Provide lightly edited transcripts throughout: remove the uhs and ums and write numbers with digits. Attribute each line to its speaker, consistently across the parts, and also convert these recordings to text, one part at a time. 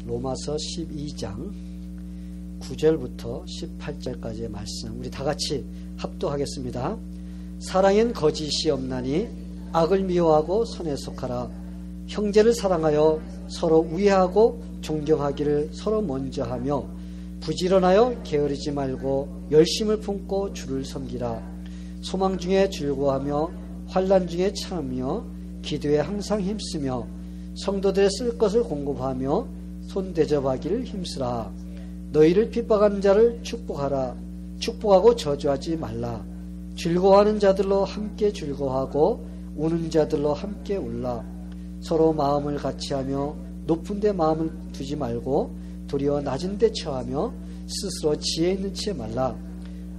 Speaker 1: 로마서 12장 9절부터 18절까지의 말씀 우리 다같이 합독하겠습니다. 사랑엔 거짓이 없나니 악을 미워하고 선에 속하라. 형제를 사랑하여 서로 우애하고 존경하기를 서로 먼저 하며 부지런하여 게으르지 말고 열심을 품고 주를 섬기라. 소망 중에 즐거워하며 환난 중에 참으며 기도에 항상 힘쓰며 성도들의 쓸 것을 공급하며 손대접하기를 힘쓰라. 너희를 핍박하는 자를 축복하라. 축복하고 저주하지 말라. 즐거워하는 자들로 함께 즐거워하고 우는 자들로 함께 울라. 서로 마음을 같이하며 높은 데 마음을 두지 말고 도리어 낮은 데 처하며 스스로 지혜 있는 채 말라.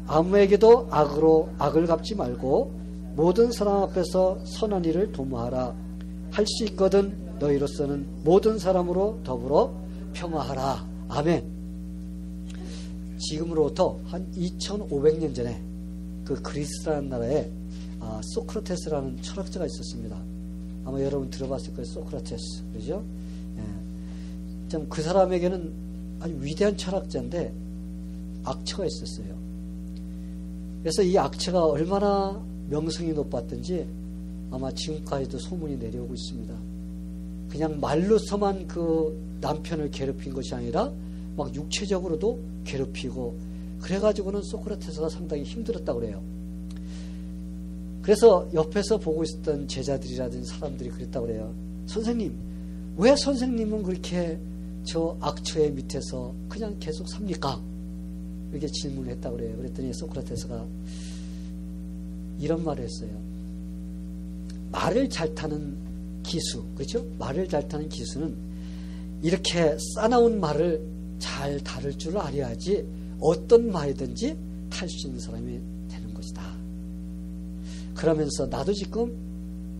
Speaker 1: 아무에게도 악으로 악을 갚지 말고 모든 사람 앞에서 선한 일을 도모하라. 할 수 있거든 너희로서는 모든 사람으로 더불어 평화하라. 아멘. 지금으로부터 한 2500년 전에 그 그리스라는 나라에 소크라테스라는 철학자가 있었습니다. 아마 여러분 들어봤을 거예요. 소크라테스. 그죠? 예. 참 그 사람에게는 아주 위대한 철학자인데 악처가 있었어요. 그래서 이 악처가 얼마나 명성이 높았던지 아마 지금까지도 소문이 내려오고 있습니다. 그냥 말로서만 그 남편을 괴롭힌 것이 아니라 막 육체적으로도 괴롭히고 그래가지고는 소크라테스가 상당히 힘들었다고 그래요. 그래서 옆에서 보고 있었던 제자들이라든지 사람들이 그랬다고 그래요. 선생님, 왜 선생님은 그렇게 저 악처의 밑에서 그냥 계속 삽니까? 이렇게 질문을 했다고 그래요. 그랬더니 소크라테스가 이런 말을 했어요. 말을 잘 타는 기수, 그렇죠? 말을 잘 타는 기수는 이렇게 싸나운 말을 잘 다룰 줄 알아야지 어떤 말이든지 탈 수 있는 사람이 되는 것이다. 그러면서 나도 지금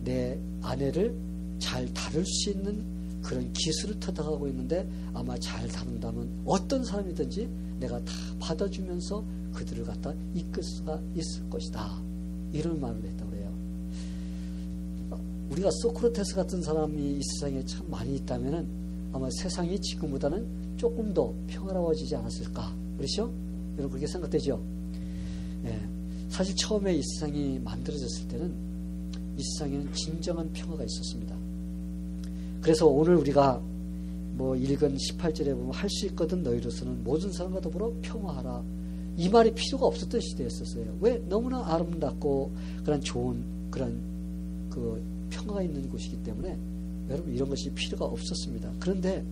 Speaker 1: 내 아내를 잘 다룰 수 있는 그런 기술을 터득하고 있는데 아마 잘 다룬다면 어떤 사람이든지 내가 다 받아주면서 그들을 갖다 이끌 수가 있을 것이다. 이런 말을 했다고 해요. 우리가 소크라테스 같은 사람이 이 세상에 참 많이 있다면 아마 세상이 지금보다는 조금 더 평화로워지지 않았을까. 그렇죠? 여러분 그렇게 생각되죠? 예. 사실 처음에 이 세상이 만들어졌을 때는 이 세상에는 진정한 평화가 있었습니다. 그래서 오늘 우리가 읽은 18절에 보면 할 수 있거든 너희로서는 모든 사람과 더불어 평화하라. 이 말이 필요가 없었던 시대였었어요. 왜? 너무나 아름답고 그런 좋은 그런 그 평화가 있는 곳이기 때문에 여러분 이런 것이 필요가 없었습니다. 그런데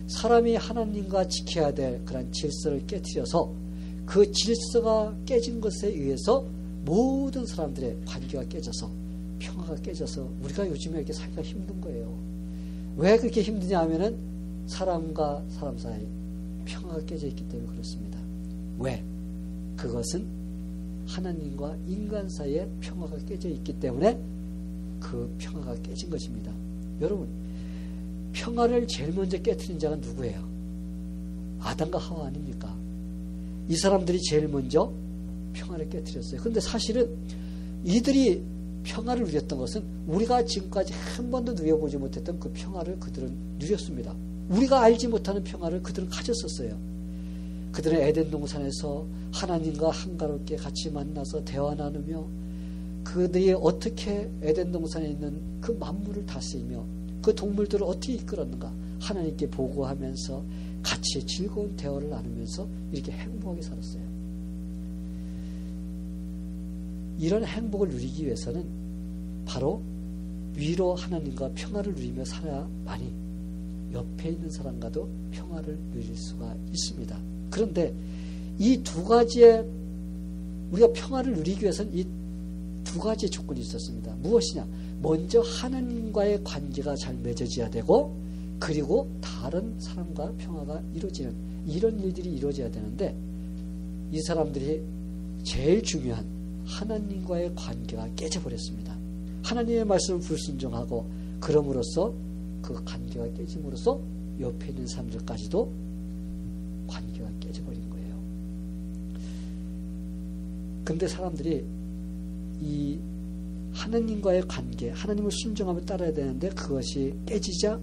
Speaker 1: 사람이 하나님과 지켜야 될 그런 질서를 깨트려서 그 질서가 깨진 것에 의해서 모든 사람들의 관계가 깨져서 평화가 깨져서 우리가 요즘에 이렇게 살기가 힘든 거예요. 왜 그렇게 힘드냐 하면은 사람과 사람 사이 평화가 깨져 있기 때문에 그렇습니다. 왜? 그것은 하나님과 인간 사이에 평화가 깨져 있기 때문에 그 평화가 깨진 것입니다. 여러분, 평화를 제일 먼저 깨트린 자가 누구예요? 아담과 하와 아닙니까? 이 사람들이 제일 먼저 평화를 깨트렸어요. 그런데 사실은 이들이 평화를 누렸던 것은 우리가 지금까지 한 번도 누려보지 못했던 그 평화를 그들은 누렸습니다. 우리가 알지 못하는 평화를 그들은 가졌었어요. 그들은 에덴 동산에서 하나님과 한가롭게 같이 만나서 대화 나누며 그들이 어떻게 에덴 동산에 있는 그 만물을 다스리며 그 동물들을 어떻게 이끌었는가 하나님께 보고하면서 같이 즐거운 대화를 나누면서 이렇게 행복하게 살았어요. 이런 행복을 누리기 위해서는 바로 위로 하나님과 평화를 누리며 살아야만이 옆에 있는 사람과도 평화를 누릴 수가 있습니다. 그런데 이 두 가지의 우리가 평화를 누리기 위해서는 이 두 가지의 조건이 있었습니다. 무엇이냐? 먼저 하나님과의 관계가 잘 맺어져야 되고 그리고 다른 사람과 평화가 이루어지는 이런 일들이 이루어져야 되는데 이 사람들이 제일 중요한 하나님과의 관계가 깨져버렸습니다. 하나님의 말씀을 불순종하고 그럼으로써 그 관계가 깨짐으로써 옆에 있는 사람들까지도 관계가 깨져버린 거예요. 근데 사람들이 이 하나님과의 관계, 하나님을 순종하며 따라야 되는데 그것이 깨지자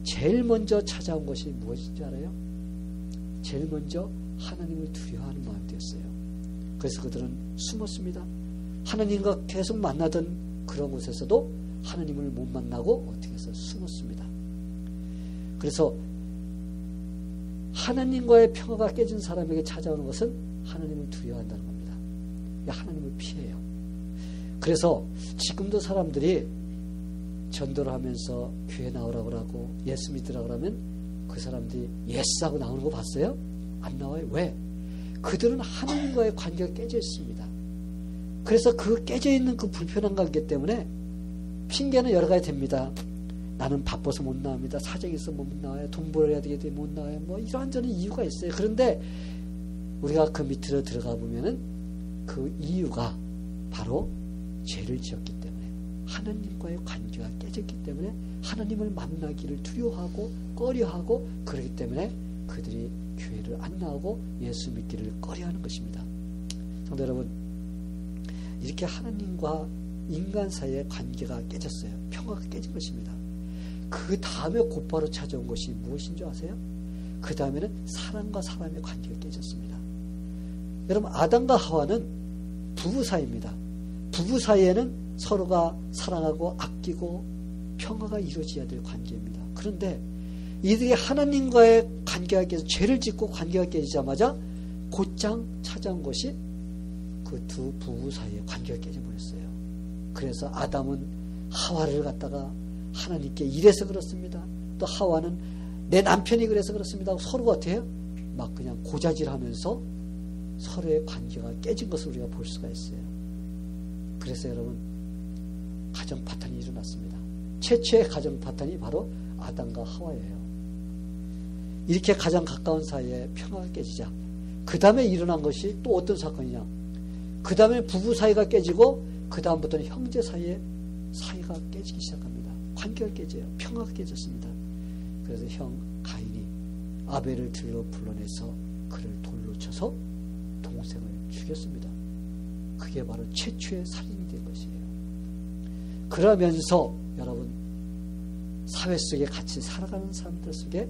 Speaker 1: 제일 먼저 찾아온 것이 무엇인지 알아요? 제일 먼저 하나님을 두려워하는 마음이었어요. 그래서 그들은 숨었습니다. 하나님과 계속 만나던 그런 곳에서도 하나님을 못 만나고 어떻게 해서 숨었습니다. 그래서 하나님과의 평화가 깨진 사람에게 찾아오는 것은 하나님을 두려워한다는 겁니다. 하나님을 피해요. 그래서 지금도 사람들이 전도를 하면서 교회 나오라고 하고 예수 믿으라고 하면 그 사람들이 예스하고 나오는 거 봤어요? 안 나와요. 왜? 그들은 하나님과의 관계가 깨져 있습니다. 그래서 그 깨져 있는 그 불편한 관계 때문에 핑계는 여러 가지 됩니다. 나는 바빠서 못 나옵니다. 사정이 있어서 못 나와요. 돈 벌어야 되기 때문에 못 나와요. 뭐 이러한저런 이유가 있어요. 그런데 우리가 그 밑으로 들어가 보면은 그 이유가 바로 죄를 지었기 때문에 하나님과의 관계가 깨졌기 때문에 하나님을 만나기를 두려워하고 꺼려하고 그렇기 때문에 그들이 교회를 안 나오고 예수 믿기를 꺼려하는 것입니다. 성도 여러분, 이렇게 하나님과 인간 사이의 관계가 깨졌어요. 평화가 깨진 것입니다. 그 다음에 곧바로 찾아온 것이 무엇인 줄 아세요? 그 다음에는 사람과 사람의 관계가 깨졌습니다. 여러분, 아담과 하와는 부부 사이입니다. 부부 사이에는 서로가 사랑하고 아끼고 평화가 이루어져야 될 관계입니다. 그런데 이들이 하나님과의 관계가 깨져 죄를 짓고 관계가 깨지자마자 곧장 찾아온 것이 그 두 부부 사이의 관계가 깨져버렸어요. 그래서 아담은 하와를 갖다가 하나님께 이래서 그렇습니다. 또 하와는 내 남편이 그래서 그렇습니다. 서로가 어떻게 해요? 막 그냥 고자질하면서 서로의 관계가 깨진 것을 우리가 볼 수가 있어요. 그래서 여러분, 가정 파탄이 일어났습니다. 최초의 가정 파탄이 바로 아담과 하와예요. 이렇게 가장 가까운 사이에 평화가 깨지자 그 다음에 일어난 것이 또 어떤 사건이냐, 그 다음에 부부 사이가 깨지고 그 다음부터는 형제 사이에 사이가 깨지기 시작합니다. 관계가 깨져요. 평화가 깨졌습니다. 그래서 형 가인이 아벨을 들러 불러내서 그를 돌로 쳐서 동생을 죽였습니다. 그게 바로 최초의 살인이 된 것이에요. 그러면서 여러분, 사회 속에 같이 살아가는 사람들 속에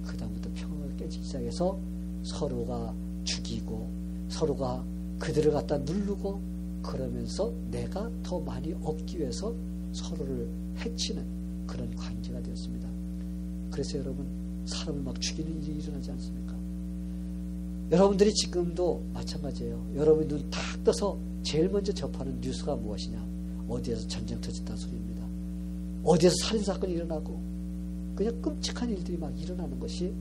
Speaker 1: 그 다음부터 평화가 깨지기 시작해서 서로가 죽이고 서로가 그들을 갖다 누르고 그러면서 내가 더 많이 얻기 위해서 서로를 해치는 그런 관계가 되었습니다. 그래서 여러분, 사람을 막 죽이는 일이 일어나지 않습니까? 여러분들이 지금도 마찬가지예요. 여러분 눈 탁 떠서 제일 먼저 접하는 뉴스가 무엇이냐? 어디에서 전쟁 터진다는 소리입니다. 어디에서 살인사건이 일어나고 그냥 끔찍한 일들이 막 일어나는 것이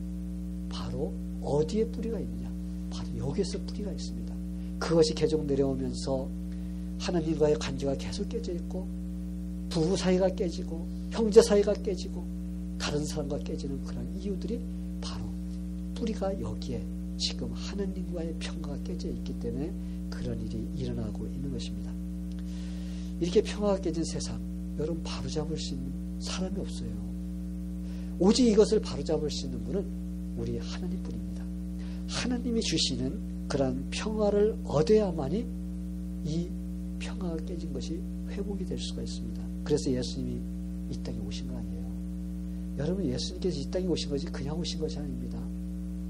Speaker 1: 바로 어디에 뿌리가 있느냐? 바로 여기에서 뿌리가 있습니다. 그것이 계속 내려오면서 하나님과의 관계가 계속 깨져 있고 부부 사이가 깨지고 형제 사이가 깨지고 다른 사람과 깨지는 그런 이유들이 바로 뿌리가 여기에 지금 하나님과의 평화가 깨져 있기 때문에 그런 일이 일어나고 있는 것입니다. 이렇게 평화가 깨진 세상, 여러분 바로잡을 수 있는 사람이 없어요. 오직 이것을 바로잡을 수 있는 분은 우리 하나님뿐입니다. 하나님이 주시는 그러한 평화를 얻어야만이 이 평화가 깨진 것이 회복이 될 수가 있습니다. 그래서 예수님이 이 땅에 오신 거 아니에요. 여러분, 예수님께서 이 땅에 오신 것이 그냥 오신 것이 아닙니다.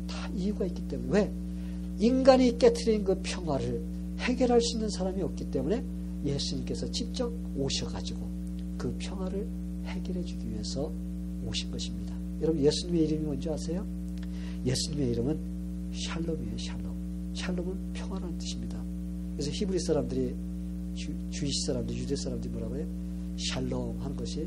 Speaker 1: 다 이유가 있기 때문에. 왜? 인간이 깨트린 그 평화를 해결할 수 있는 사람이 없기 때문에 예수님께서 직접 오셔가지고 그 평화를 해결해 주기 위해서 오신 것입니다. 여러분, 예수님의 이름이 뭔지 아세요? 예수님의 이름은 샬롬이에요. 샬롬. 샬롬은 평화라는 뜻입니다. 그래서 히브리 사람들이 주이시 사람들, 유대 사람들이 뭐라고 해요? 샬롬 하는 것이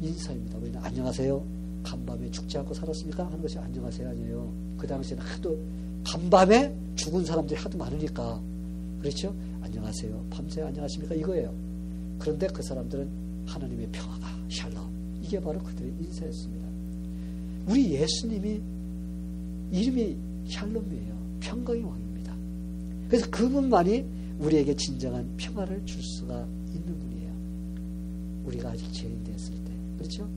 Speaker 1: 인사입니다. 우리는 안녕하세요. 간밤에 죽지 않고 살았습니까? 하는 것이 안녕하세요 아니에요. 그 당시에는 하도 간밤에 죽은 사람들이 하도 많으니까, 그렇죠? 안녕하세요. 밤새 안녕하십니까? 이거예요. 그런데 그 사람들은 하나님의 평화가 샬롬, 이게 바로 그들의 인사였습니다. 우리 예수님이 이름이 샬롬이에요. 평강의 왕입니다. 그래서 그분만이 우리에게 진정한 평화를 줄 수가 있는 분이에요. 우리가 아직 죄인 되었을 때, 그렇죠?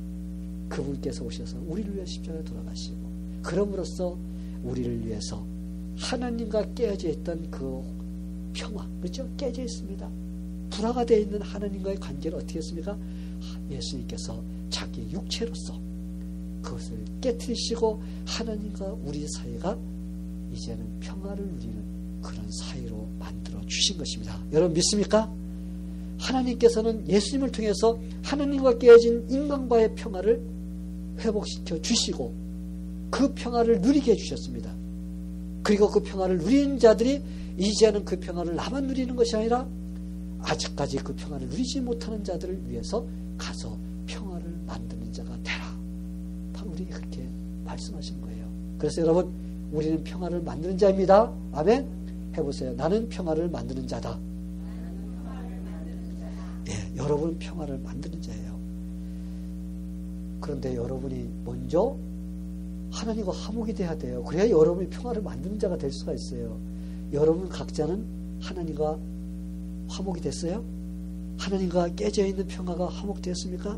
Speaker 1: 그분께서 오셔서 우리를 위해 십자가에 돌아가시고, 그럼으로써 우리를 위해서 하나님과 깨어져 있던 그 평화, 그렇죠? 깨져 있습니다. 불화가 되어 있는 하나님과의 관계를 어떻게 했습니까? 예수님께서 자기 육체로서 그것을 깨트리시고 하나님과 우리 사이가 이제는 평화를 누리는 그런 사이로 만들어 주신 것입니다. 여러분 믿습니까? 하나님께서는 예수님을 통해서 하나님과 깨어진 인간과의 평화를 회복시켜 주시고 그 평화를 누리게 해주셨습니다. 그리고 그 평화를 누리는 자들이 이제는 그 평화를 나만 누리는 것이 아니라 아직까지 그 평화를 누리지 못하는 자들을 위해서 가서 평화를 만드는 자가 되라. 바로 우리에게 그렇게 말씀하신 거예요. 그래서 여러분 우리는 평화를 만드는 자입니다. 아멘. 해보세요. 나는 평화를 만드는 자다. 예, 여러분은 평화를 만드는 자예요. 그런데 여러분이 먼저 하나님과 화목이 돼야 돼요. 그래야 여러분이 평화를 만드는 자가 될 수가 있어요. 여러분 각자는 하나님과 화목이 됐어요? 하나님과 깨져 있는 평화가 화목되었습니까?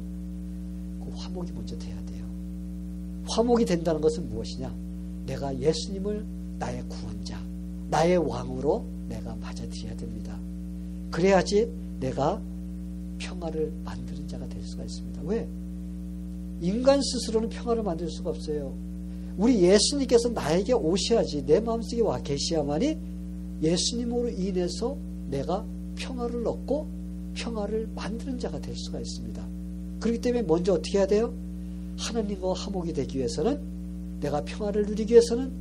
Speaker 1: 그 화목이 먼저 돼야 돼요. 화목이 된다는 것은 무엇이냐? 내가 예수님을 나의 구원자, 나의 왕으로 내가 맞아들여야 됩니다. 그래야지 내가 평화를 만드는 자가 될 수가 있습니다. 왜? 인간 스스로는 평화를 만들 수가 없어요. 우리 예수님께서 나에게 오셔야지, 내 마음속에 와 계셔야만이 예수님으로 인해서 내가 평화를 얻고 평화를 만드는 자가 될 수가 있습니다. 그렇기 때문에 먼저 어떻게 해야 돼요? 하나님과 화목이 되기 위해서는, 내가 평화를 누리기 위해서는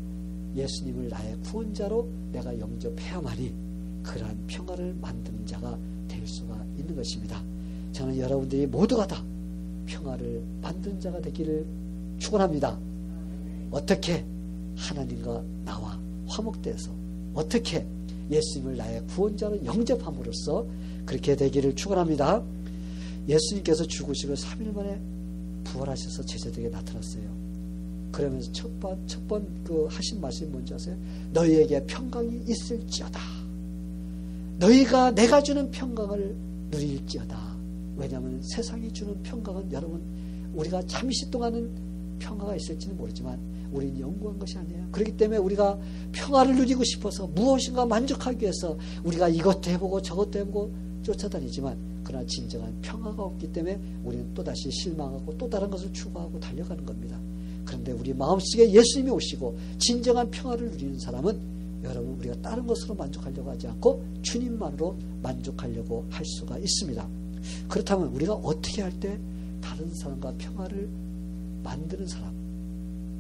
Speaker 1: 예수님을 나의 구원자로 내가 영접해야만이 그러한 평화를 만드는 자가 될 수가 있는 것입니다. 저는 여러분들이 모두가 다 평화를 만드는 자가 되기를 축원합니다. 어떻게? 하나님과 나와 화목돼서, 어떻게? 예수님을 나의 구원자로 영접함으로써 그렇게 되기를 축원합니다. 예수님께서 죽으시고 3일 만에 부활하셔서 제자들에게 나타났어요. 그러면서 첫 번 그 하신 말씀이 뭔지 아세요? 너희에게 평강이 있을지어다. 너희가 내가 주는 평강을 누릴지어다. 왜냐하면 세상이 주는 평강은 여러분 우리가 잠시 동안은 평화가 있을지는 모르지만 우리는 영구한 것이 아니에요. 그렇기 때문에 우리가 평화를 누리고 싶어서 무엇인가 만족하기 위해서 우리가 이것도 해보고 저것도 해보고 쫓아다니지만, 그러나 진정한 평화가 없기 때문에 우리는 또다시 실망하고 또 다른 것을 추구하고 달려가는 겁니다. 그런데 우리 마음속에 예수님이 오시고 진정한 평화를 누리는 사람은 여러분 우리가 다른 것으로 만족하려고 하지 않고 주님만으로 만족하려고 할 수가 있습니다. 그렇다면 우리가 어떻게 할 때 다른 사람과 평화를 만드는 사람,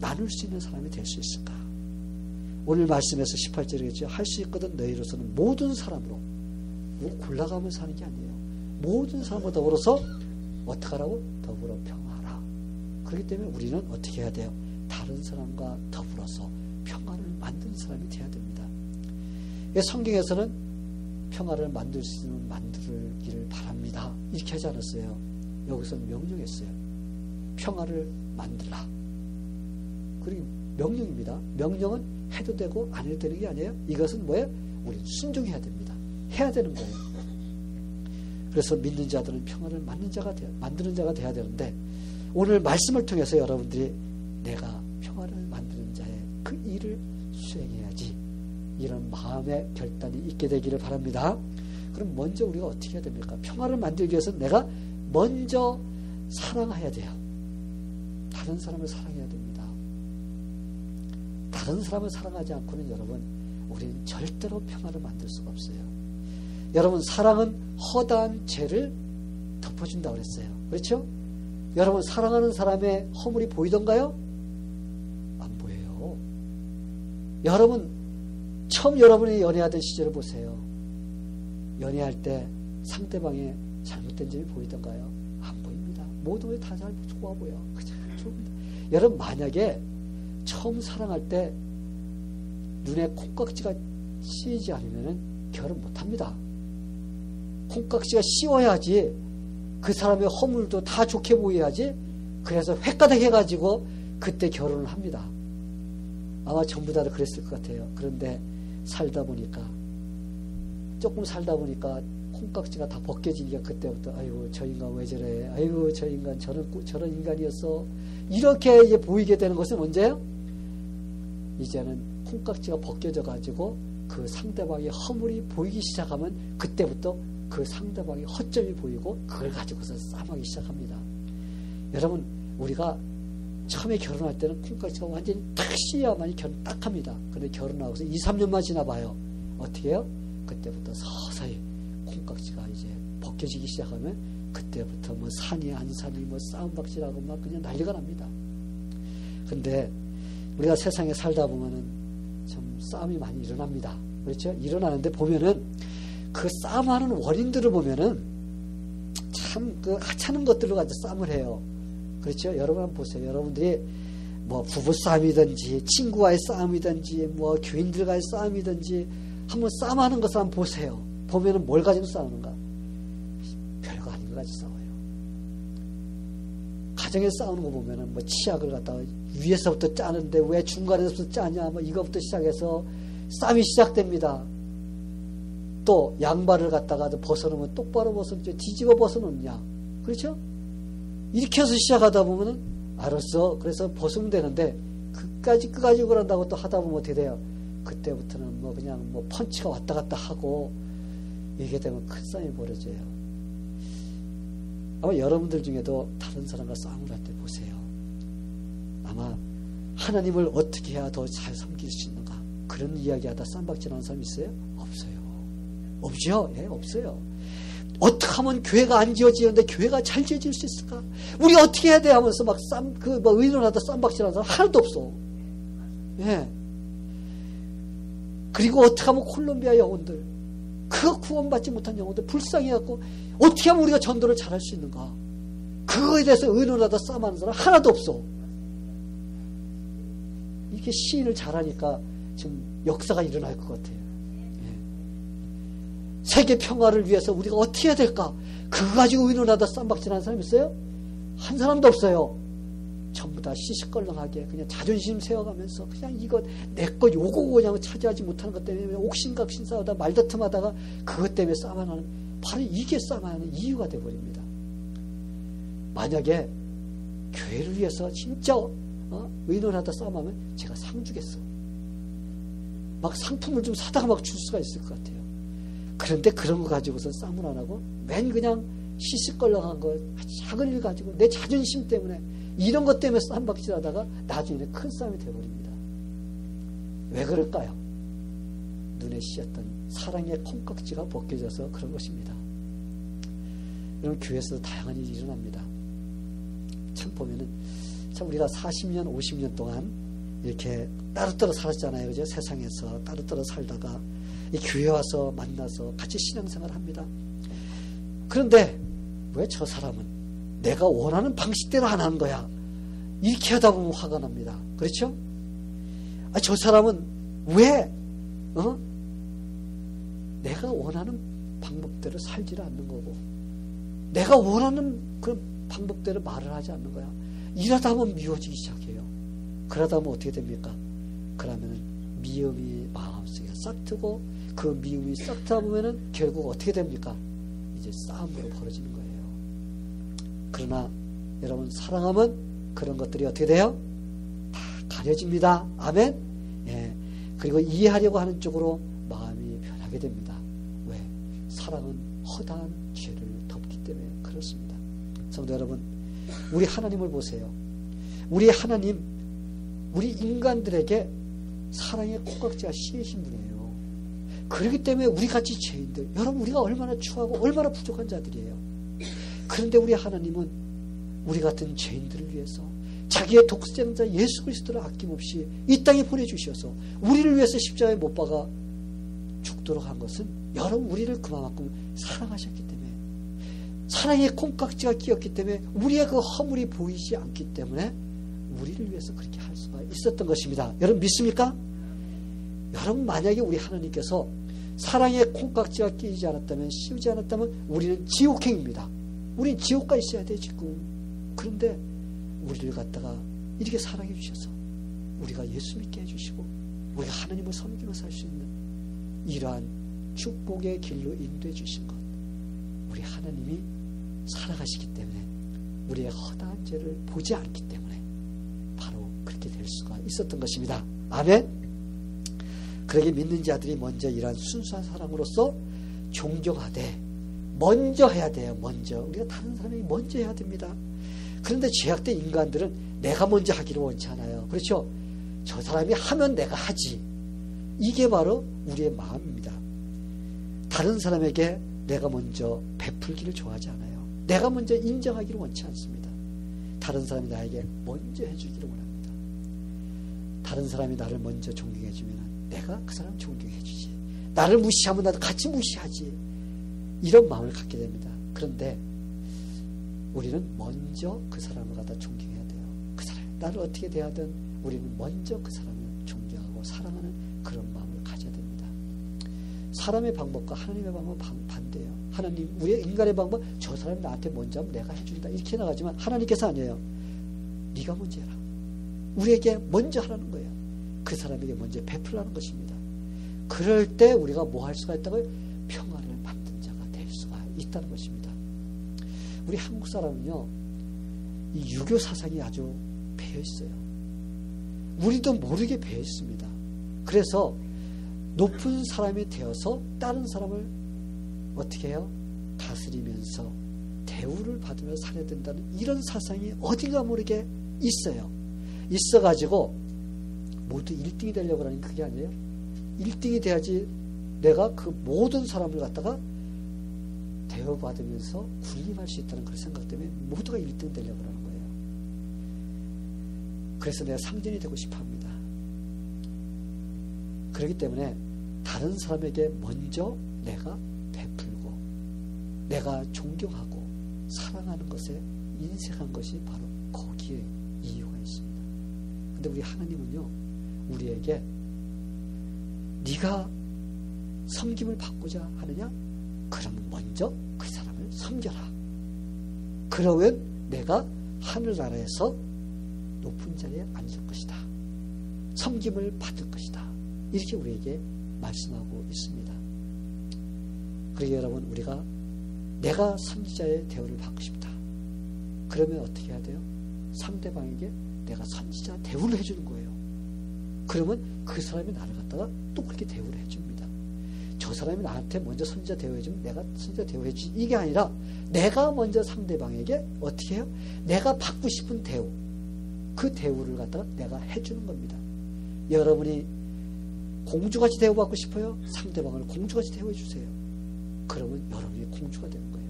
Speaker 1: 나눌 수 있는 사람이 될 수 있을까? 오늘 말씀에서 18절이겠죠. 할 수 있거든 너희로서는 모든 사람으로, 뭐 골라가면서 하는 게 아니에요. 모든 사람과 더불어서 어떻게 하라고? 더불어 평화하라. 그렇기 때문에 우리는 어떻게 해야 돼요? 다른 사람과 더불어서 평화를 만드는 사람이 되어야 됩니다. 성경에서는 평화를 만들 수 있는 만들기를 바랍니다. 이렇게 하지 않았어요. 여기서는 명령했어요. 평화를 만들라. 그리고 명령입니다. 명령은 해도 되고 안 해도 되는 게 아니에요. 이것은 뭐예요? 우리는 순종해야 됩니다. 해야 되는 거예요. 그래서 믿는 자들은 평화를 만드는 자가 돼야 되는데, 오늘 말씀을 통해서 여러분들이 내가 평화를 만드는 자의 그 일을 수행해야지, 이런 마음의 결단이 있게 되기를 바랍니다. 그럼 먼저 우리가 어떻게 해야 됩니까? 평화를 만들기 위해서 내가 먼저 사랑해야 돼요. 다른 사람을 사랑해야 됩니다. 다른 사람을 사랑하지 않고는 여러분 우리는 절대로 평화를 만들 수가 없어요. 여러분 사랑은 허다한 죄를 덮어준다고 그랬어요. 그렇죠? 여러분 사랑하는 사람의 허물이 보이던가요? 안 보여요. 여러분 처음 여러분이 연애하던 시절을 보세요. 연애할 때 상대방의 잘못된 점이 보이던가요? 안 보입니다. 모든 게 다 잘 좋아 보여. 그냥 좋습니다. 여러분 만약에 처음 사랑할 때 눈에 콩깍지가 씌이지 않으면 결혼 못합니다. 콩깍지가 씌워야지 그 사람의 허물도 다 좋게 보여야지. 그래서 획가닥 해가지고 그때 결혼을 합니다. 아마 전부 다 그랬을 것 같아요. 그런데 조금 살다 보니까 콩깍지가 다 벗겨지니까 그때부터 아이고 저 인간 왜 저래, 아이고 저 인간 저런 인간이었어, 이렇게 이제 보이게 되는 것은 언제요? 이제는 콩깍지가 벗겨져 가지고 그 상대방의 허물이 보이기 시작하면 그때부터 그 상대방의 허점이 보이고 그걸 가지고서 싸움하기 시작합니다. 여러분 우리가 처음에 결혼할 때는 콩깍지가 완전히 딱 씌어야만이 결혼 딱 합니다. 근데 결혼하고서 2, 3년만 지나봐요. 어떻게 해요? 그때부터 서서히 콩깍지가 이제 벗겨지기 시작하면 그때부터 뭐 산이 안 산이 뭐 싸움박질하고 막 그냥 난리가 납니다. 근데 우리가 세상에 살다 보면은 참 싸움이 많이 일어납니다. 그렇죠? 일어나는데 보면은 그 싸움하는 원인들을 보면은 참 그 하찮은 것들로 가지고 싸움을 해요. 그렇죠? 여러분 한번 보세요. 여러분들이 뭐 부부싸움이든지 친구와의 싸움이든지 뭐 교인들과의 싸움이든지 한번 싸움하는 것을 한번 보세요. 보면은 뭘 가지고 싸우는가? 별거 아닌 거 가지고 싸워요. 가정에서 싸우는 거 보면은 뭐 치약을 갖다가 위에서부터 짜는데 왜 중간에서부터 짜냐 뭐 이거부터 시작해서 싸움이 시작됩니다. 또 양말을 갖다가 벗어놓으면 똑바로 벗어놓지 뒤집어 벗어놓냐. 그렇죠? 이렇게 해서 시작하다 보면은 알았어. 그래서 벗으면 되는데 그까지 그런다고 또 하다 보면 어떻게 돼요? 그때부터는 뭐 그냥 뭐 펀치가 왔다 갔다 하고 이게 되면 큰 싸움이 벌어져요. 아마 여러분들 중에도 다른 사람과 싸움을 할 때 보세요. 아마 하나님을 어떻게 해야 더 잘 섬길 수 있는가 그런 이야기하다 쌈박질하는 사람 있어요? 없어요. 없죠? 예, 없어요. 어떻게 하면 교회가 안 지어지는데 교회가 잘 지어질 수 있을까? 우리 어떻게 해야 돼? 하면서 막 의논하다 쌈박질하는 사람 하나도 없어. 예. 그리고 어떻게 하면 콜롬비아 영혼들, 그 구원받지 못한 영혼들 불쌍해갖고 어떻게 하면 우리가 전도를 잘할 수 있는가? 그거에 대해서 의논하다 싸움하는 사람 하나도 없어. 이렇게 시인을 잘하니까 지금 역사가 일어날 것 같아요. 세계 평화를 위해서 우리가 어떻게 해야 될까? 그거 가지고 의논하다 쌈박질하는 사람 있어요? 한 사람도 없어요. 전부 다 시시껄렁하게 그냥 자존심 세워가면서 그냥 이거 내 거 요거 그냥 차지하지 못하는 것 때문에 옥신각신 싸우다 말다툼하다가 그것 때문에 싸움하는 바로 이게 싸움하는 이유가 돼버립니다. 만약에 교회를 위해서 진짜 의논하다 싸움하면 제가 상 주겠어. 막 상품을 좀 사다가 막 줄 수가 있을 것 같아요. 그런데 그런 거 가지고서 싸움을 안 하고 맨 그냥 시시껄렁한 거 작은 일 가지고 내 자존심 때문에 이런 것 때문에 쌈박질하다가 나중에 큰 싸움이 되어버립니다. 왜 그럴까요? 눈에 씌었던 사랑의 콩깍지가 벗겨져서 그런 것입니다. 이런 교회에서도 다양한 일이 일어납니다. 참 보면은 참 우리가 40년 50년 동안 이렇게 따로따로 살았잖아요. 그죠? 세상에서 따로따로 살다가 이 교회 와서 만나서 같이 신앙생활을 합니다. 그런데 왜 저 사람은 내가 원하는 방식대로 안 하는 거야? 이렇게 하다 보면 화가 납니다. 그렇죠? 저 사람은 왜 내가 원하는 방법대로 살지를 않는 거고 내가 원하는 그 방법대로 말을 하지 않는 거야. 이러다 보면 미워지기 시작해요. 그러다 보면 어떻게 됩니까? 그러면은 미움이 마음속에 싹 트고 그 미움이 싹 트다 보면은 결국 어떻게 됩니까? 이제 싸움으로 벌어지는 거예요. 그러나 여러분 사랑하면 그런 것들이 어떻게 돼요? 다 가려집니다. 아멘? 예. 그리고 이해하려고 하는 쪽으로 마음이 변하게 됩니다. 왜? 사랑은 허다한 죄를 덮기 때문에 그렇습니다. 성도 여러분, 우리 하나님을 보세요. 우리 하나님, 우리 인간들에게 사랑의 콩깍지가 씌이신 분이에요. 그렇기 때문에 우리같이 죄인들, 여러분 우리가 얼마나 추하고 얼마나 부족한 자들이에요. 그런데 우리 하나님은 우리 같은 죄인들을 위해서 자기의 독생자 예수 그리스도를 아낌없이 이 땅에 보내주셔서 우리를 위해서 십자가에 못 박아 죽도록 한 것은 여러분 우리를 그만큼 사랑하셨기 때문에 사랑의 콩깍지가 끼었기 때문에 우리의 그 허물이 보이지 않기 때문에 우리를 위해서 그렇게 할 수가 있었던 것입니다. 여러분 믿습니까? 여러분 만약에 우리 하나님께서 사랑의 콩깍지가 끼지 않았다면 씌우지 않았다면 우리는 지옥행입니다. 우리는 지옥가 있어야 돼 지금. 그런데 우리를 갖다가 이렇게 사랑해 주셔서 우리가 예수 믿게 해주시고 우리가 하나님을 섬기면서 살 수 있는 이러한 축복의 길로 인도해 주신 것, 우리 하나님이 살아가시기 때문에 우리의 허다한 죄를 보지 않기 때문에 바로 그렇게 될 수가 있었던 것입니다. 아멘. 그러게 믿는 자들이 먼저 이러한 순수한 사랑으로서 존경하되 먼저 해야 돼요. 먼저 우리가 다른 사람이 먼저 해야 됩니다. 그런데 죄악된 인간들은 내가 먼저 하기를 원치 않아요. 그렇죠? 저 사람이 하면 내가 하지. 이게 바로 우리의 마음입니다. 다른 사람에게 내가 먼저 베풀기를 좋아하지 않아요. 내가 먼저 인정하기를 원치 않습니다. 다른 사람이 나에게 먼저 해주기를 원합니다. 다른 사람이 나를 먼저 존경해주면 내가 그 사람 존경해주지. 나를 무시하면 나도 같이 무시하지. 이런 마음을 갖게 됩니다. 그런데 우리는 먼저 그 사람을 갖다 존경해야 돼요. 그 사람이 나를 어떻게 대하든 우리는 먼저 그 사람을 존경하고 사랑하는 그런 마음을 가져야 됩니다. 사람의 방법과 하나님의 방법은 반대예요. 하나님, 우리의 인간의 방법, 저 사람이 나한테 먼저 하면 내가 해준다 이렇게 나가지만 하나님께서 아니에요. 네가 먼저 해라. 우리에게 먼저 하라는 거예요. 그 사람에게 먼저 베풀라는 것입니다. 그럴 때 우리가 뭐 할 수가 있다고요? 평화를 만든 자가 될 수가 있다는 것입니다. 우리 한국 사람은요, 이 유교 사상이 아주 배어 있어요. 우리도 모르게 배어 있습니다. 그래서 높은 사람이 되어서 다른 사람을 어떻게 해요? 다스리면서 대우를 받으면서 살아야 된다는 이런 사상이 어딘가 모르게 있어요. 있어가지고 모두 1등이 되려고 하는 그게 아니에요. 1등이 돼야지 내가 그 모든 사람을 갖다가 대우받으면서 군림할 수 있다는 그런 생각 때문에 모두가 1등 되려고 하는 거예요. 그래서 내가 상전이 되고 싶어 합니다. 그렇기 때문에 다른 사람에게 먼저 내가 베풀고 내가 존경하고 사랑하는 것에 인색한 것이 바로 거기에 이유가 있습니다. 근데 우리 하나님은요, 우리에게 네가 섬김을 받고자 하느냐? 그러면 먼저 그 사람을 섬겨라. 그러면 내가 하늘나라에서 높은 자리에 앉을 것이다. 섬김을 받을 것이다. 이렇게 우리에게 말씀하고 있습니다. 그러기에 여러분, 우리가 내가 선지자의 대우를 받고 싶다. 그러면 어떻게 해야 돼요? 상대방에게 내가 선지자 대우를 해주는 거예요. 그러면 그 사람이 나를 갖다가 또 그렇게 대우를 해줍니다. 저 사람이 나한테 먼저 선지자 대우해주면 내가 선지자 대우해주지. 이게 아니라 내가 먼저 상대방에게 어떻게 해요? 내가 받고 싶은 대우, 그 대우를 갖다가 내가 해주는 겁니다. 여러분이 공주같이 대우받고 싶어요? 상대방을 공주같이 대우해 주세요. 그러면 여러분이 공주가 되는 거예요.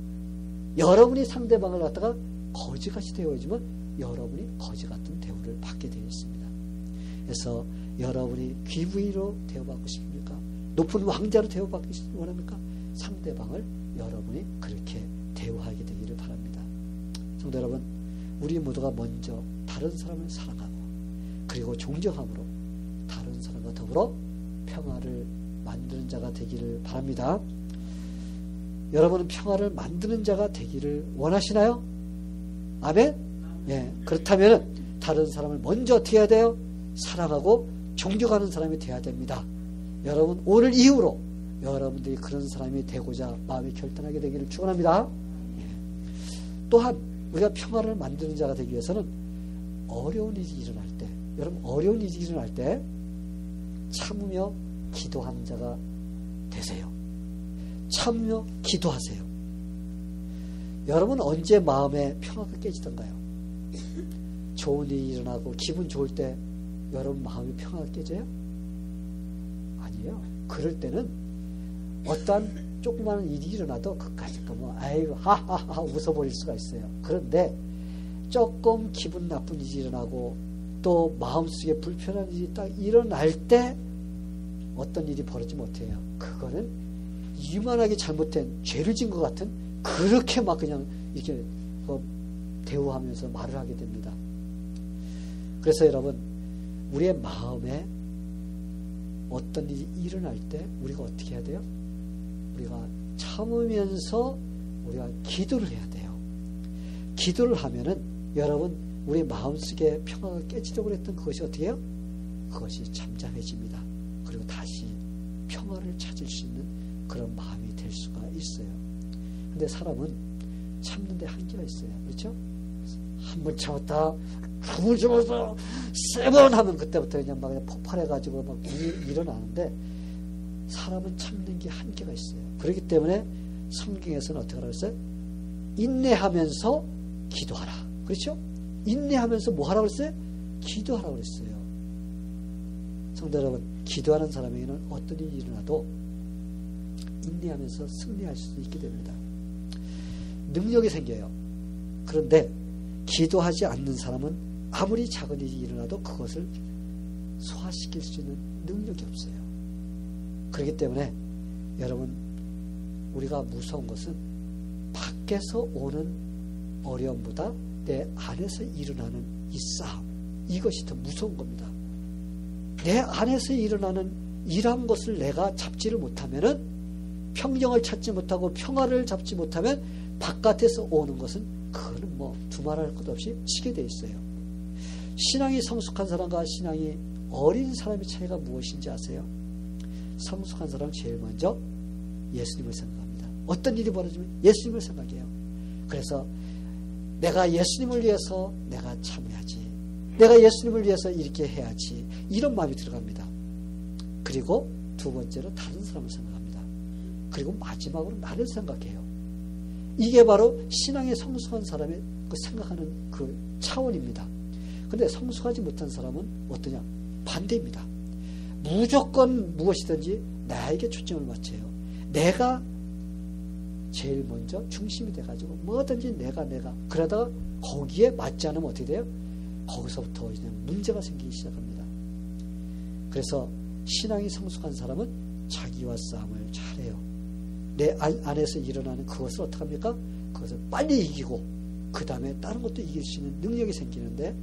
Speaker 1: 여러분이 상대방을 갖다가 거지같이 대우해주면 여러분이 거지 같은 대우를 받게 되어 있습니다. 그래서 여러분이 귀부인으로 대우받고 싶습니까? 높은 왕자로 대우받기 원합니까? 상대방을 여러분이 그렇게 대우하게 되기를 바랍니다. 성도 여러분, 우리 모두가 먼저 다른 사람을 사랑하고 그리고 존경함으로 다른 사람과 더불어 평화를 만드는 자가 되기를 바랍니다. 여러분은 평화를 만드는 자가 되기를 원하시나요? 아멘? 예, 그렇다면 다른 사람을 먼저 어떻게 해야 돼요? 사랑하고 존경하는 사람이 되어야 됩니다. 여러분, 오늘 이후로 여러분들이 그런 사람이 되고자 마음이 결단하게 되기를 축원합니다. 예. 또한 우리가 평화를 만드는 자가 되기 위해서는 어려운 일이 일어날 때, 여러분, 어려운 일이 일어날 때 참으며 기도하는 자가 되세요. 참으며 기도하세요. 여러분, 언제 마음에 평화가 깨지던가요? 좋은 일이 일어나고 기분 좋을 때 여러분 마음이 평화가 깨져요? 아니에요. 그럴 때는 어떠한 조그마한 일이 일어나도 그까짓 뭐 아이고 하하하 웃어버릴 수가 있어요. 그런데 조금 기분 나쁜 일이 일어나고 또 마음속에 불편한 일이 딱 일어날 때 어떤 일이 벌어지면 어때요? 그거는 유만하게 잘못된 죄를 진 것 같은 그렇게 막 그냥 이렇게 대우하면서 말을 하게 됩니다. 그래서 여러분, 우리의 마음에 어떤 일이 일어날 때 우리가 어떻게 해야 돼요? 우리가 참으면서 우리가 기도를 해야 돼요. 기도를 하면은 여러분, 우리 마음속에 평화가 깨지려고 했던 그것이 어떻게 해요? 그것이 잠잠해집니다. 그리고 다시 평화를 찾을 수 있는 그런 마음이 될 수가 있어요. 근데 사람은 참는데 한계가 있어요. 그렇죠? 한 번 참았다, 두 번 참았다, 세 번 하면 그때부터 그냥 막 폭발해가지고 막 일어나는데 사람은 참는 게 한계가 있어요. 그렇기 때문에 성경에서는 어떻게 하라고 했어요? 인내하면서 기도하라. 그렇죠? 인내하면서 뭐 하라고 그랬어요? 기도하라고 그랬어요. 성도 여러분, 기도하는 사람에게는 어떤 일이 일어나도 인내하면서 승리할 수 있게 됩니다. 능력이 생겨요. 그런데 기도하지 않는 사람은 아무리 작은 일이 일어나도 그것을 소화시킬 수 있는 능력이 없어요. 그렇기 때문에 여러분, 우리가 무서운 것은 밖에서 오는 어려움보다 내 안에서 일어나는 이 싸움, 이것이 더 무서운 겁니다. 내 안에서 일어나는 이러한 것을 내가 잡지를 못하면은, 평정을 찾지 못하고 평화를 잡지 못하면 바깥에서 오는 것은 그거는 뭐 두말할 것 없이 치게 돼 있어요. 신앙이 성숙한 사람과 신앙이 어린 사람의 차이가 무엇인지 아세요? 성숙한 사람은 제일 먼저 예수님을 생각합니다. 어떤 일이 벌어지면 예수님을 생각해요. 그래서 내가 예수님을 위해서 내가 참여하지, 내가 예수님을 위해서 이렇게 해야지, 이런 마음이 들어갑니다. 그리고 두 번째로 다른 사람을 생각합니다. 그리고 마지막으로 나를 생각해요. 이게 바로 신앙의 성숙한 사람의 그 생각하는 그 차원입니다. 그런데 성숙하지 못한 사람은 어떠냐? 반대입니다. 무조건 무엇이든지 나에게 초점을 맞춰요. 내가 제일 먼저 중심이 돼가지고 뭐든지 내가 그러다가 거기에 맞지 않으면 어떻게 돼요? 거기서부터 이제 문제가 생기기 시작합니다. 그래서 신앙이 성숙한 사람은 자기와 싸움을 잘해요. 내 안에서 일어나는 그것을 어떻게 합니까? 그것을 빨리 이기고 그 다음에 다른 것도 이길 수 있는 능력이 생기는데,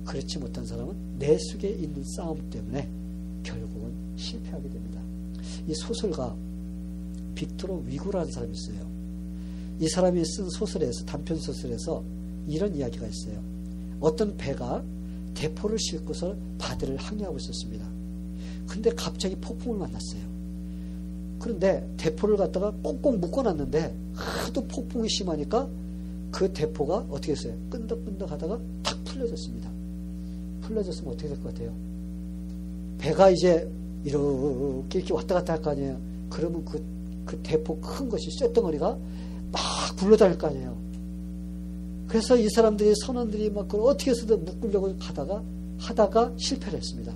Speaker 1: 그렇지 못한 사람은 내 속에 있는 싸움 때문에 결국은 실패하게 됩니다. 이 소설가 빅토르 위고라는 사람이 있어요. 이 사람이 쓴 소설에서, 단편 소설에서 이런 이야기가 있어요. 어떤 배가 대포를 싣고서 바다를 항해하고 있었습니다. 근데 갑자기 폭풍을 만났어요. 그런데 대포를 갖다가 꽁꽁 묶어놨는데 하도 폭풍이 심하니까 그 대포가 어떻게 했어요? 끈덕끈덕 하다가 탁 풀려졌습니다. 풀려졌으면 어떻게 될 것 같아요? 배가 이제 이렇게 왔다 갔다 할 거 아니에요. 그러면 그 대포 큰 것이 쇳덩어리가 막 굴러다닐 거 아니에요. 그래서 이 사람들이, 선원들이 막 그걸 어떻게 해서든 묶으려고 하다가 실패를 했습니다.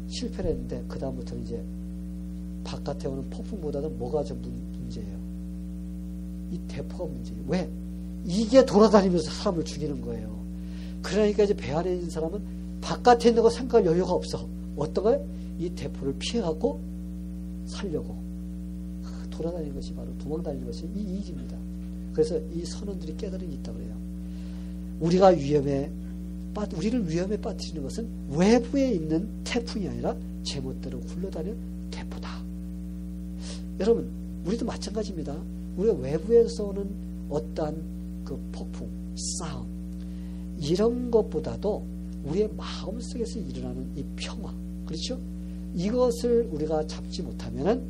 Speaker 1: 실패를 했는데 그 다음부터는 이제 바깥에 오는 폭풍보다는 뭐가 좀 문제예요? 이 대포가 문제예요. 왜? 이게 돌아다니면서 사람을 죽이는 거예요. 그러니까 이제 배 안에 있는 사람은 바깥에 있는 거 생각할 여유가 없어. 어떤 거예요? 이 대포를 피해갖고 살려고 돌아다니는 것이 바로 도망다니는 것이 이 일입니다. 그래서 이 선원들이 깨달은 게 있다고 해요. 우리를 위험에 빠뜨리는 것은 외부에 있는 태풍이 아니라 제멋대로 굴러다니는 대포다. 여러분, 우리도 마찬가지입니다. 우리가 외부에서 오는 어떠한 그 폭풍, 싸움, 이런 것보다도 우리의 마음속에서 일어나는 이 평화, 그렇죠? 이것을 우리가 잡지 못하면은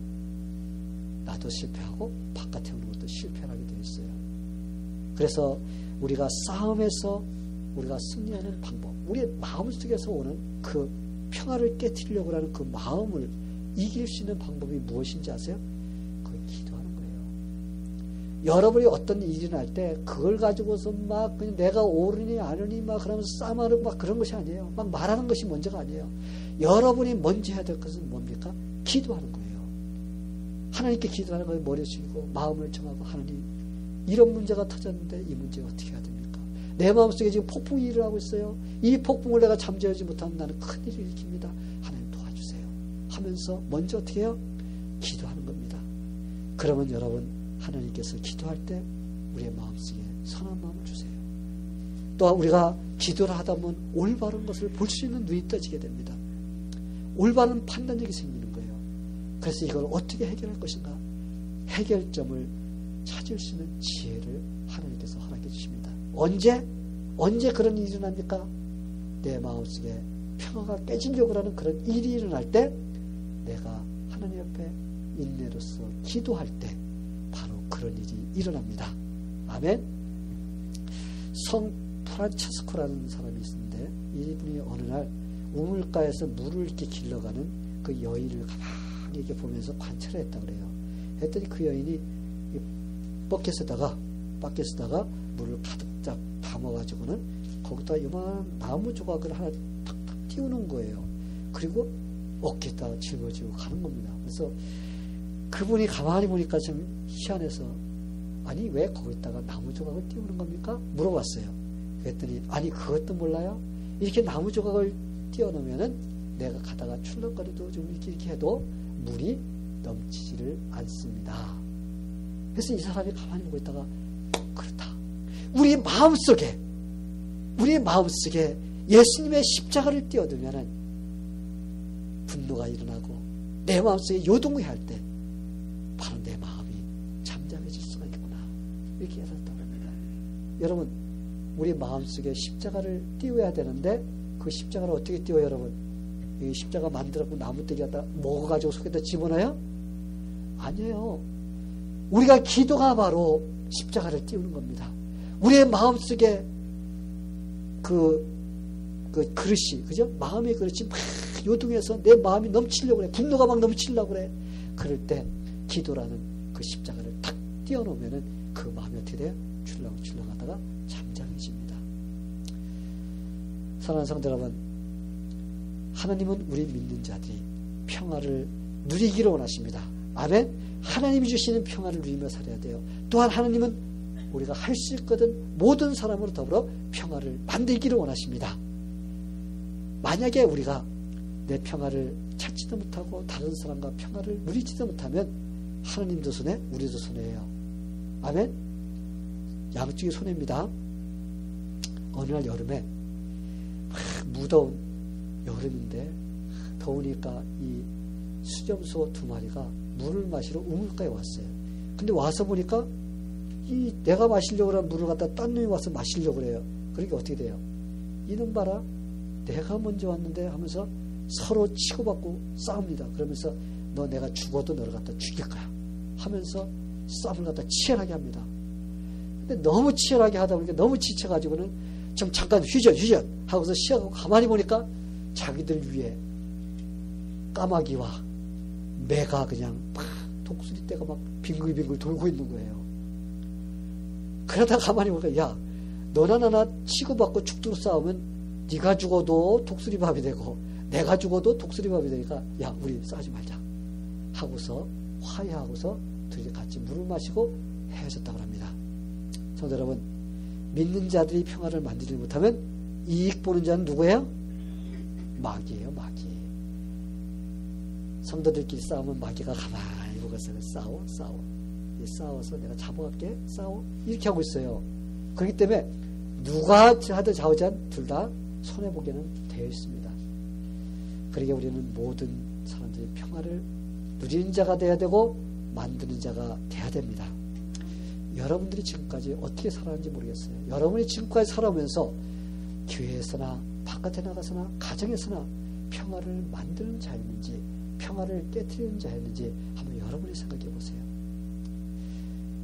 Speaker 1: 나도 실패하고 바깥에 오는 것도 실패하게 되어 있어요. 그래서 우리가 싸움에서 우리가 승리하는 방법, 우리의 마음속에서 오는 그 평화를 깨트리려고 하는 그 마음을 이길 수 있는 방법이 무엇인지 아세요? 그걸 기도하는 거예요. 여러분이 어떤 일이 날 때 그걸 가지고서 막 그냥 내가 옳으니 아느니 막 그러면서 싸움하고 막 그런 것이 아니에요. 막 말하는 것이 먼저가 아니에요. 여러분이 먼저 해야 될 것은 뭡니까? 기도하는 거예요. 하나님께 기도하는 거예요. 머리 숙이고 마음을 정하고, 하나님, 이런 문제가 터졌는데 이 문제가 어떻게 해야 됩니까? 내 마음속에 지금 폭풍이 일어나고 있어요. 이 폭풍을 내가 잠재우지 못하면 나는 큰일을 일으킵니다. 하나님 도와주세요 하면서 먼저 어떻게 해요? 기도하는 겁니다. 그러면 여러분, 하나님께서 기도할 때 우리의 마음속에 선한 마음을 주세요. 또 우리가 기도를 하다 보면 올바른 것을 볼 수 있는 눈이 떠지게 됩니다. 올바른 판단력이 생기는 거예요. 그래서 이걸 어떻게 해결할 것인가? 해결점을 찾을 수 있는 지혜를 하나님께서 허락해 주십니다. 언제 그런 일이 일어납니까? 내 마음속에 평화가 깨지려고 하는 그런 일이 일어날 때 내가 하나님 옆에 인내로서 기도할 때 바로 그런 일이 일어납니다. 아멘. 성 프란체스코라는 사람이 있는데, 이분이 어느 날 우물가에서 물을 이렇게 길러가는 그 여인을 가만히 이렇게 보면서 관찰을 했다 그래요. 했더니 그 여인이 버켓에다가 물을 가득 담아가지고는 거기다 요만한 나무 조각을 하나 탁탁 띄우는 거예요. 그리고 어깨에다 짊어지고 가는 겁니다. 그래서 그분이 가만히 보니까 좀 희한해서 아니 왜 거기다가 나무 조각을 띄우는 겁니까? 물어봤어요. 그랬더니 아니 그것도 몰라요? 이렇게 나무 조각을 띄워놓으면은 내가 가다가 출렁거리도 좀 이렇게 해도 물이 넘치지를 않습니다. 그래서 이 사람이 가만히 보고 있다가 그렇다. 우리의 마음속에 예수님의 십자가를 띄워두면은 분노가 일어나고 내 마음속에 요동이 할 때 바로 내 마음이 잠잠해질 수가 있구나. 이렇게 깨달았다고 합니다. 여러분, 우리 마음속에 십자가를 띄워야 되는데 그 십자가를 어떻게 띄워요, 여러분? 이 십자가 만들었고 나무떼기 갖다 먹어가지고 속에다 집어넣어요? 아니에요. 우리가 기도가 바로 십자가를 띄우는 겁니다. 우리의 마음속에 그 그릇이, 그죠? 마음의 그릇이 막 요동해서 내 마음이 넘치려고 그래. 분노가 막 넘치려고 그래. 그럴 때 기도라는 그 십자가를 탁 띄워놓으면은 그 마음이 어떻게 돼요? 출렁출렁 하다가 잠잠해집니다. 사랑하는 성도 여러분, 하나님은 우리 믿는 자들이 평화를 누리기를 원하십니다. 아멘. 하나님이 주시는 평화를 누리며 살아야 돼요. 또한 하나님은 우리가 할 수 있거든 모든 사람으로 더불어 평화를 만들기를 원하십니다. 만약에 우리가 내 평화를 찾지도 못하고 다른 사람과 평화를 누리지도 못하면 하나님도 손해, 우리도 손해예요. 아멘. 양쪽이 손해입니다. 어느 날 여름에 무더운 여름인데 더우니까 이 수점소 2마리가 물을 마시러 우물가에 왔어요. 근데 와서 보니까 이 내가 마시려고 하는 물을 갖다 딴 놈이 와서 마시려고 그래요. 그러니까 어떻게 돼요? 이놈 봐라, 내가 먼저 왔는데 하면서 서로 치고받고 싸웁니다. 그러면서 너 내가 죽어도 너를 갖다 죽일 거야 하면서 싸움을 갖다 치열하게 합니다. 근데 너무 치열하게 하다 보니까 너무 지쳐가지고는 좀 잠깐 휴전 하고서 쉬어가고 가만히 보니까 자기들 위에 까마귀와 매가 그냥 막 독수리떼가 막 빙글빙글 돌고 있는 거예요. 그러다 가만히 보니까 야, 너나 나나 치고받고 죽도록 싸우면 네가 죽어도 독수리밥이 되고 내가 죽어도 독수리밥이 되니까 야, 우리 싸우지 말자 하고서 화해하고서 둘이 같이 물을 마시고 헤어졌다고 합니다. 성도 여러분, 믿는 자들이 평화를 만들지 못하면 이익 보는 자는 누구예요? 마귀예요, 마귀. 성도들끼리 싸우면 마귀가 가만히 보고 있어요. 싸워서 내가 잡아갈게, 싸워, 이렇게 하고 있어요. 그렇기 때문에 누가 하든 좌우전 둘 다 손해보게는 되어 있습니다. 그러기에 우리는 모든 사람들이 평화를 누리는 자가 돼야 되고 만드는 자가 돼야 됩니다. 여러분들이 지금까지 어떻게 살았는지 모르겠어요. 여러분이 지금까지 살아오면서 교회에서나 바깥에 나가서나 가정에서나 평화를 만드는 자였는지 평화를 깨트리는 자였는지 한번 여러분이 생각해 보세요.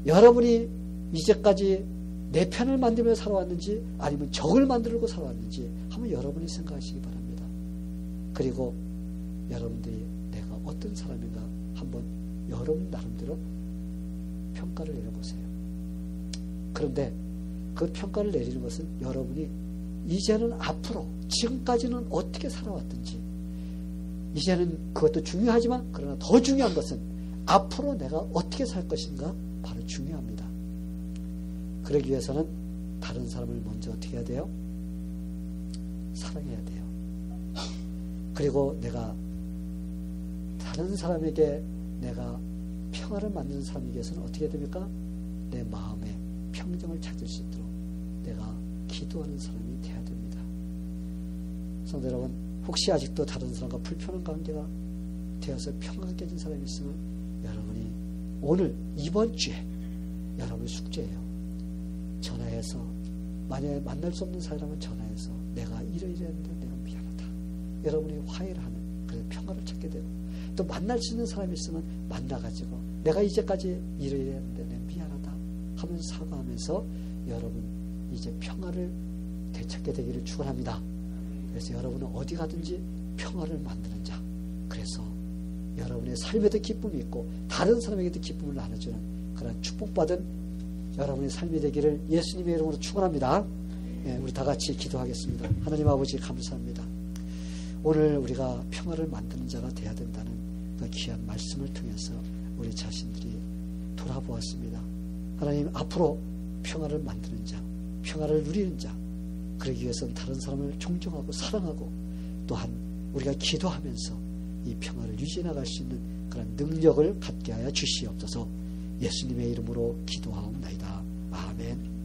Speaker 1: 여러분이 이제까지 내 편을 만들며 살아왔는지 아니면 적을 만들고 살아왔는지 한번 여러분이 생각하시기 바랍니다. 그리고 여러분들이 내가 어떤 사람인가 한번 여러분 나름대로 평가를 내려보세요. 그런데 그 평가를 내리는 것은 여러분이 이제는 앞으로 지금까지는 어떻게 살아왔든지 이제는 그것도 중요하지만 그러나 더 중요한 것은 앞으로 내가 어떻게 살 것인가 바로 중요합니다. 그러기 위해서는 다른 사람을 먼저 어떻게 해야 돼요? 사랑해야 돼요. 그리고 내가 다른 사람에게 내가 평화를 만드는 사람에게 위해서는 어떻게 해야 됩니까? 내 마음에 평정을 찾을 수 있도록 내가 기도하는 사람이 돼야 됩니다. 성도 여러분, 혹시 아직도 다른 사람과 불편한 관계가 되어서 평화가 깨진 사람이 있으면 여러분이 오늘 이번 주에 여러분의 숙제예요. 전화해서 만약에 만날 수 없는 사람은 전화해서 내가 이러이러했는데 내가 미안하다. 여러분이 화해를 하는 그래서 평화를 찾게 되고 또 만날 수 있는 사람이 있으면 만나가지고 내가 이제까지 이러이러했는데 내가 미안하다 하면서 사과하면서 여러분 이제 평화를 되찾게 되기를 축원합니다. 그래서 여러분은 어디 가든지 평화를 만드는 자, 그래서 여러분의 삶에도 기쁨이 있고 다른 사람에게도 기쁨을 나눠주는 그런 축복받은 여러분의 삶이 되기를 예수님의 이름으로 축원합니다. 우리 다 같이 기도하겠습니다. 하나님 아버지 감사합니다. 오늘 우리가 평화를 만드는 자가 되어야 된다는 그 귀한 말씀을 통해서 우리 자신들이 돌아보았습니다. 하나님, 앞으로 평화를 만드는 자, 평화를 누리는 자, 그러기 위해서는 다른 사람을 존경하고 사랑하고 또한 우리가 기도하면서 이 평화를 유지해 나갈 수 있는 그런 능력을 갖게 하여 주시옵소서. 예수님의 이름으로 기도하옵나이다. 아멘.